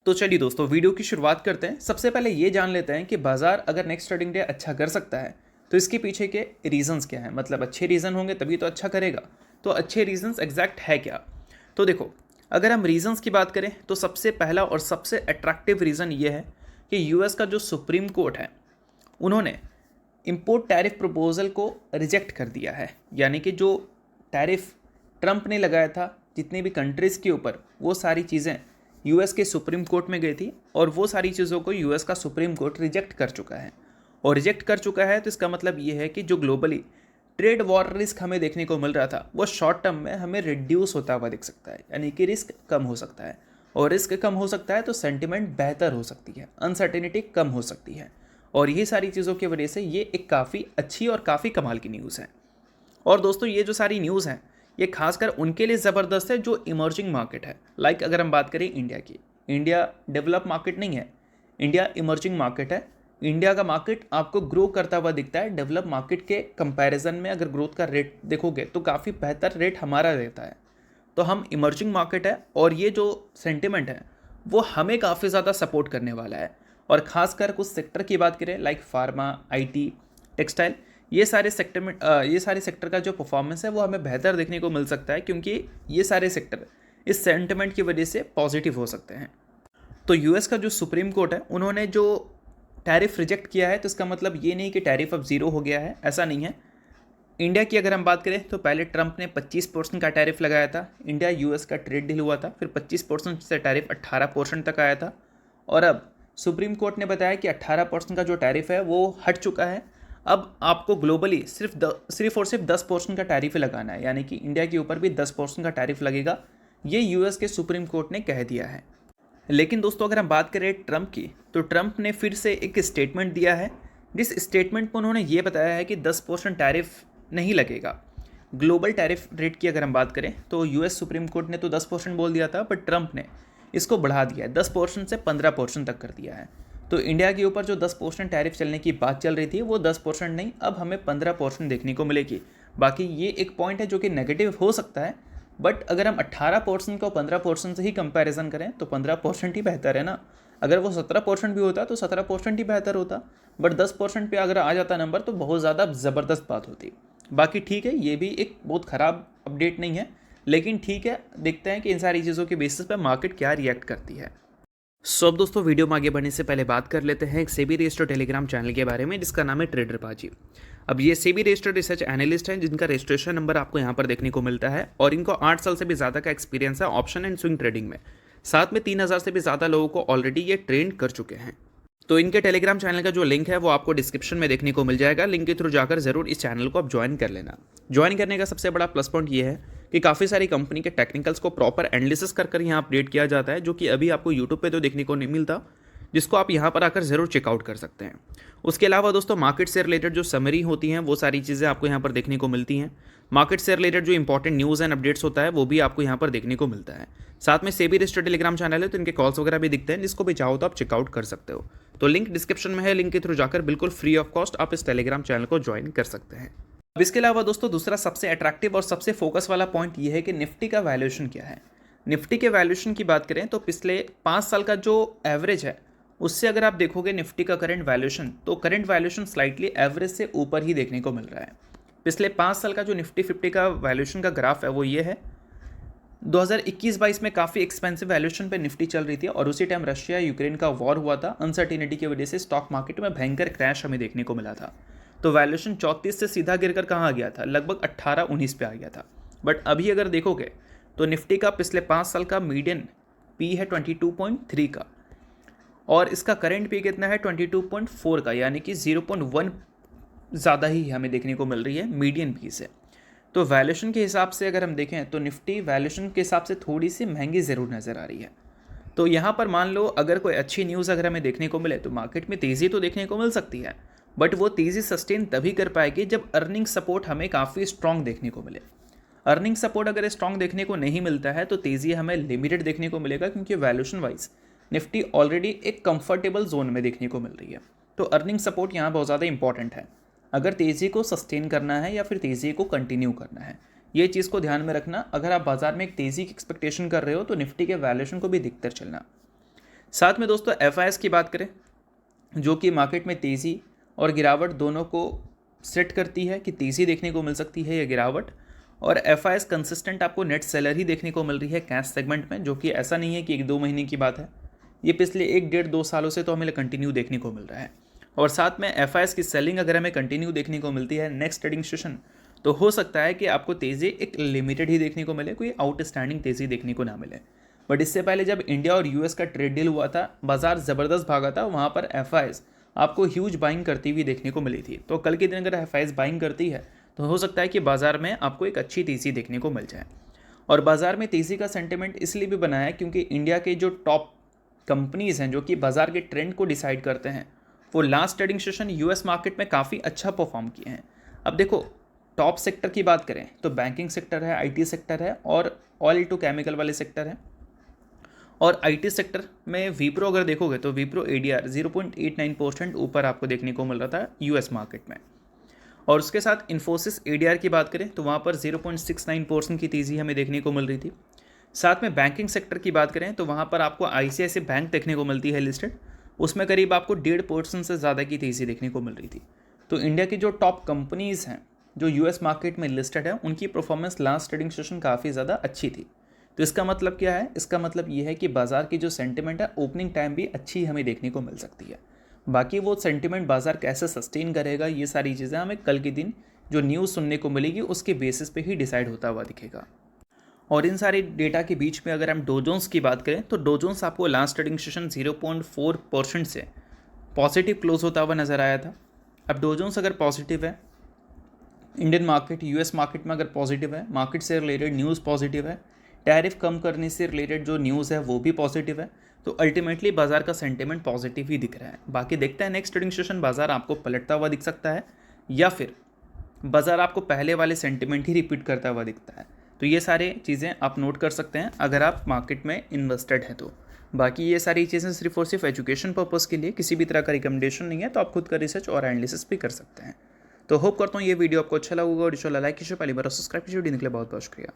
तो चलिए दोस्तों वीडियो की शुरुआत करते हैं। सबसे पहले ये जान लेते हैं कि बाजार अगर नेक्स्ट ट्रेडिंग डे अच्छा कर सकता है तो इसके पीछे के रीजंस क्या हैं। मतलब अच्छे रीज़न होंगे तभी तो अच्छा करेगा। तो अच्छे रीजंस एग्जैक्ट है क्या? तो देखो, अगर हम रीजंस की बात करें तो सबसे पहला और सबसे अट्रैक्टिव रीज़न ये है कि यूएस का जो सुप्रीम कोर्ट है उन्होंने इम्पोर्ट टैरिफ प्रपोजल को रिजेक्ट कर दिया है। यानी कि जो टैरिफ ट्रंप ने लगाया था जितनी भी कंट्रीज़ के ऊपर, वो सारी चीज़ें यूएस के सुप्रीम कोर्ट में गई थी और वो सारी चीज़ों को यूएस का सुप्रीम कोर्ट रिजेक्ट कर चुका है। और रिजेक्ट कर चुका है तो इसका मतलब ये है कि जो ग्लोबली ट्रेड वॉर रिस्क हमें देखने को मिल रहा था वो शॉर्ट टर्म में हमें रिड्यूस होता हुआ दिख सकता है। यानी कि रिस्क कम हो सकता है, और रिस्क कम हो सकता है तो सेंटिमेंट बेहतर हो सकती है, अनसर्टेनिटी कम हो सकती है। और ये सारी चीज़ों की वजह से ये एक काफ़ी अच्छी और काफ़ी कमाल की न्यूज़ है। और दोस्तों ये जो सारी न्यूज़ हैं ये खासकर उनके लिए ज़बरदस्त है जो इमर्जिंग मार्केट है। लाइक अगर हम बात करें इंडिया की, इंडिया डेवलप मार्केट नहीं है, इंडिया इमर्जिंग मार्केट है। इंडिया का मार्केट आपको ग्रो करता हुआ दिखता है। डेवलप मार्केट के कंपैरिजन में अगर ग्रोथ का रेट देखोगे तो काफ़ी बेहतर रेट हमारा रहता है। तो हम इमर्जिंग मार्केट है और ये जो सेंटिमेंट है वो हमें काफ़ी ज़्यादा सपोर्ट करने वाला है। और ख़ासकर कुछ सेक्टर की बात करें लाइक फार्मा, आईटी, टेक्सटाइल, ये सारे सेक्टर का जो परफॉर्मेंस है वो हमें बेहतर देखने को मिल सकता है, क्योंकि ये सारे सेक्टर इस सेंटिमेंट की वजह से पॉजिटिव हो सकते हैं। तो यूएस का जो सुप्रीम कोर्ट है उन्होंने जो टैरिफ रिजेक्ट किया है तो इसका मतलब ये नहीं कि टैरिफ अब ज़ीरो हो गया है, ऐसा नहीं है। इंडिया की अगर हम बात करें तो पहले ट्रंप ने 25% का टैरिफ लगाया था। इंडिया यूएस का ट्रेड डील हुआ था, फिर 25% से टैरिफ 18% तक आया था। और अब सुप्रीम कोर्ट ने बताया कि 18% का जो टैरिफ है वो हट चुका है। अब आपको ग्लोबली सिर्फ और सिर्फ 10% का टैरिफ ही लगाना है। यानी कि इंडिया के ऊपर भी 10% का टैरिफ लगेगा, ये यूएस के सुप्रीम कोर्ट ने कह दिया है। लेकिन दोस्तों अगर हम बात करें ट्रंप की, तो ट्रंप ने फिर से एक स्टेटमेंट दिया है, जिस स्टेटमेंट में उन्होंने ये बताया है कि 10% टैरिफ नहीं लगेगा। ग्लोबल टैरिफ रेट की अगर हम बात करें तो यूएस सुप्रीम कोर्ट ने तो 10% बोल दिया था, बट ट्रंप ने इसको बढ़ा दिया है, 10% से 15% तक कर दिया है। तो इंडिया के ऊपर जो 10% टैरिफ चलने की बात चल रही थी वो 10% नहीं, अब हमें 15% देखने को मिलेगी। बाकी ये एक पॉइंट है जो कि नेगेटिव हो सकता है, बट अगर हम 18% को 15% से ही कंपैरिजन करें तो 15% ही बेहतर है ना। अगर वो 17% भी होता तो 17% ही बेहतर होता, बट 10% पे अगर आ जाता नंबर तो बहुत ज़्यादा ज़बरदस्त बात होती। बाकी ठीक है, ये भी एक बहुत ख़राब अपडेट नहीं है, लेकिन ठीक है, देखते हैं कि इन सारी चीज़ों के बेसिस पे मार्केट क्या रिएक्ट करती है। सो अब दोस्तों वीडियो में आगे बढ़ने से पहले बात कर लेते हैं एक सेबी रजिस्टर्ड टेलीग्राम चैनल के बारे में जिसका नाम है ट्रेडर पाजी। अब ये सेबी रजिस्टर्ड रिसर्च एनालिस्ट हैं जिनका रजिस्ट्रेशन नंबर आपको यहाँ पर देखने को मिलता है, और इनको 8 साल से भी ज़्यादा का एक्सपीरियंस है ऑप्शन एंड स्विंग ट्रेडिंग में। साथ में 3000 से भी ज़्यादा लोगों को ऑलरेडी ये ट्रेन कर चुके हैं। तो इनके टेलीग्राम चैनल का जो लिंक है वो आपको डिस्क्रिप्शन में देखने को मिल जाएगा। लिंक के थ्रू जाकर जरूर इस चैनल को आप ज्वाइन कर लेना। ज्वाइन करने का सबसे बड़ा प्लस पॉइंट ये है कि काफ़ी सारी कंपनी के टेक्निकल्स को प्रॉपर एनालिसिस कर यहाँ अपडेट किया जाता है, जो कि अभी आपको यूट्यूब पे तो देखने को नहीं मिलता, जिसको आप यहाँ पर आकर ज़रूर चेकआउट कर सकते हैं। उसके अलावा दोस्तों मार्केट से रिलेटेड जो समरी होती हैं वो सारी चीज़ें आपको यहाँ पर देखने को मिलती हैं। मार्केट से रिलेटेड जो इंपॉर्टेंट न्यूज़ एंड अपडेट्स होता है वो भी आपको यहाँ पर देखने को मिलता है। साथ में सेबी रजिस्टर्ड टेलीग्राम चैनल है तो इनके कॉल्स वगैरह भी दिखते हैं, जिसको भी चाहो तो आप चेकआउट कर सकते हो। तो लिंक डिस्क्रिप्शन में है, लिंक के थ्रू जाकर बिल्कुल फ्री ऑफ कॉस्ट आप इस टेलीग्राम चैनल को ज्वाइन कर सकते हैं। अब इसके अलावा दोस्तों दूसरा सबसे अट्रैक्टिव और सबसे फोकस वाला पॉइंट ये है कि निफ्टी का वैल्यूएशन क्या है। निफ्टी के वैल्यूएशन की बात करें तो पिछले 5 साल का जो एवरेज है उससे अगर आप देखोगे निफ्टी का करंट वैल्यूएशन, तो करंट वैल्यूएशन स्लाइटली एवरेज से ऊपर ही देखने को मिल रहा है। पिछले 5 साल का जो निफ्टी 50 का वैल्यूएशन का ग्राफ है वो ये है। 2021-22 में काफ़ी एक्सपेंसिव वैल्यूएशन पे निफ्टी चल रही थी और उसी टाइम रशिया यूक्रेन का वॉर हुआ था। अनसर्टिनिटी की वजह से स्टॉक मार्केट में भयंकर क्रैश हमें देखने को मिला था। तो वैल्यूएशन 34 से सीधा गिरकर कहाँ आ गया था, लगभग 18-19 पे आ गया था। बट अभी अगर देखोगे तो निफ्टी का पिछले 5 साल का मीडियन पी है 22.3 का, और इसका करंट पी कितना है 22.4 का, यानी कि 0.1 ज़्यादा ही हमें देखने को मिल रही है मीडियन पी से। तो वैल्यूएशन के हिसाब से अगर हम देखें तो निफ्टी वैल्यूएशन के हिसाब से थोड़ी सी महंगी ज़रूर नज़र आ रही है। तो यहाँ पर मान लो अगर कोई अच्छी न्यूज़ अगर हमें देखने को मिले तो मार्केट में तेज़ी तो देखने को मिल सकती है, बट वो तेज़ी सस्टेन तभी कर पाएगी जब अर्निंग सपोर्ट हमें काफ़ी स्ट्रॉन्ग देखने को मिले। अर्निंग सपोर्ट अगर स्ट्रॉन्ग देखने को नहीं मिलता है तो तेज़ी हमें लिमिटेड देखने को मिलेगा, क्योंकि वैल्यूएशन वाइज निफ्टी ऑलरेडी एक कंफर्टेबल जोन में देखने को मिल रही है। तो अर्निंग सपोर्ट यहाँ बहुत ज़्यादा इंपॉर्टेंट है अगर तेज़ी को सस्टेन करना है या फिर तेज़ी को कंटिन्यू करना है। ये चीज़ को ध्यान में रखना। अगर आप बाजार में एक तेज़ी की एक्सपेक्टेशन कर रहे हो तो निफ्टी के वैल्यूएशन को भी देखकर चलना। साथ में दोस्तों एफ की बात करें, जो कि मार्केट में तेज़ी और गिरावट दोनों को सेट करती है कि तेज़ी देखने को मिल सकती है या गिरावट। और एफ कंसिस्टेंट आपको नेट सेलर ही देखने को मिल रही है कैश सेगमेंट में, जो कि ऐसा नहीं है कि 1-2 महीने की बात है, ये पिछले 1-1.5-2 सालों से तो हमें कंटिन्यू देखने को मिल रहा है। और साथ में एफ की सेलिंग अगर हमें कंटिन्यू देखने को मिलती है नेक्स्ट ट्रेडिंग सेशन, तो हो सकता है कि आपको तेज़ी एक लिमिटेड ही देखने को मिले, कोई आउटस्टैंडिंग तेज़ी देखने को ना मिले। बट इससे पहले जब इंडिया और यूएस का ट्रेड डील हुआ था, बाजार ज़बरदस्त भागा था, वहाँ पर एफ आपको ह्यूज बाइंग करती हुई देखने को मिली थी। तो कल के दिन अगर एफ बाइंग करती है तो हो सकता है कि बाज़ार में आपको एक अच्छी तेज़ी देखने को मिल जाए। और बाज़ार में तेज़ी का सेंटिमेंट इसलिए भी बना है क्योंकि इंडिया के जो टॉप कंपनीज़ हैं जो कि बाज़ार के ट्रेंड को डिसाइड करते हैं, वो last trading session US market में काफ़ी अच्छा परफॉर्म किए हैं। अब देखो, टॉप सेक्टर की बात करें तो बैंकिंग सेक्टर है, आईटी सेक्टर है और ऑयल टू केमिकल वाले सेक्टर है। और आईटी सेक्टर में विप्रो अगर देखोगे तो विप्रो एडीआर 0.89% ऊपर आपको देखने को मिल रहा था यूएस मार्केट में। और उसके साथ इन्फोसिस एडीआर की बात करें तो वहाँ पर 0.69% की तेज़ी हमें देखने को मिल रही थी। साथ में बैंकिंग सेक्टर की बात करें तो वहाँ पर आपको आईसीआईसीआई बैंक देखने को मिलती है लिस्टेड, उसमें करीब आपको 1.5% से ज़्यादा की तेज़ी देखने को मिल रही थी। तो इंडिया की जो टॉप कंपनीज़ हैं जो यूएस मार्केट में लिस्टेड है, उनकी परफॉर्मेंस लास्ट ट्रेडिंग सेशन काफ़ी ज़्यादा अच्छी थी। तो इसका मतलब क्या है? इसका मतलब ये है कि बाज़ार की जो सेंटिमेंट है ओपनिंग टाइम भी अच्छी हमें देखने को मिल सकती है। बाकी वो सेंटिमेंट बाज़ार कैसे सस्टेन करेगा, ये सारी चीज़ें हमें कल के दिन जो न्यूज़ सुनने को मिलेगी उसके बेसिस पे ही डिसाइड होता हुआ दिखेगा। और इन सारी डेटा के बीच में अगर हम डो जोन्स की बात करें तो डो जोन्स आपको लास्ट ट्रेडिंग सेशन 0.4% से पॉजिटिव क्लोज होता हुआ नज़र आया था। अब डो जोन्स अगर पॉजिटिव है, इंडियन मार्केट यूएस मार्केट में अगर पॉजिटिव है, मार्केट से रिलेटेड न्यूज़ पॉजिटिव है, टैरिफ कम करने से रिलेटेड जो न्यूज़ है वो भी पॉजिटिव है, तो अल्टीमेटली बाजार का सेंटिमेंट पॉजिटिव ही दिख रहा है। बाकी देखते हैं नेक्स्ट ट्रेडिंग सेशन बाजार आपको पलटता हुआ दिख सकता है या फिर बाजार आपको पहले वाले सेंटिमेंट ही रिपीट करता हुआ दिखता है। तो ये सारी चीज़ें आप नोट कर सकते हैं अगर आप मार्केट में इन्वेस्टेड हैं तो। बाकी ये सारी चीज़ें सिर्फ और सिर्फ एजुकेशन पर्पज़ के लिए, किसी भी तरह का रिकमेंडेशन नहीं है, तो आप खुद का रिसर्च और एनालिसिस भी कर सकते हैं। तो होप करता हूँ ये वीडियो आपको अच्छा लगा होगा और लाइक कीजिए, पहली बार सब्सक्राइब कीजिए। वीडियो के लिए बहुत बहुत शुक्रिया।